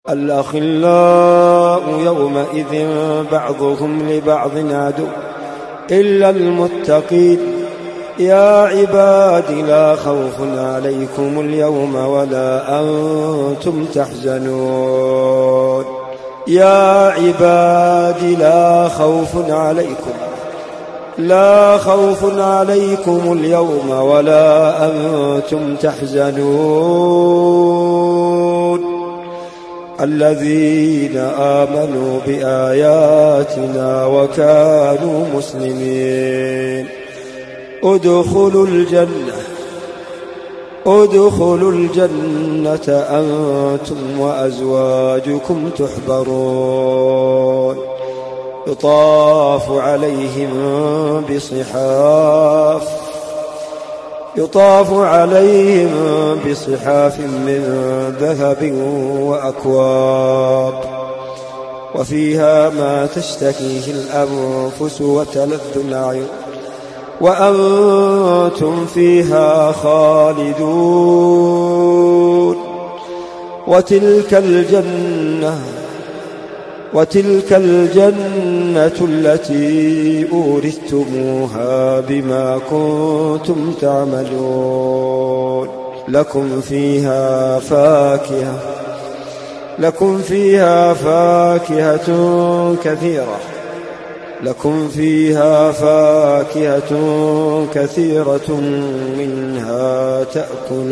الأخلاء يومئذ بعضهم لبعض عدو إلا المتقين. يا عباد لا خوف عليكم اليوم ولا أنتم تحزنون. يا عباد لا خوف عليكم اليوم ولا أنتم تحزنون. الذين آمنوا بآياتنا وكانوا مسلمين. ادخلوا الجنة أنتم وأزواجكم تحبرون. يطاف عليهم بصحاف من ذهب وأكواب وفيها ما تشتهيه الأنفس وتلذ الأعين وأنتم فيها خالدون. وتلك الجنة التي أورثتموها بما كنتم تعملون. لكم فيها فاكهة كثيرة منها تأكلون.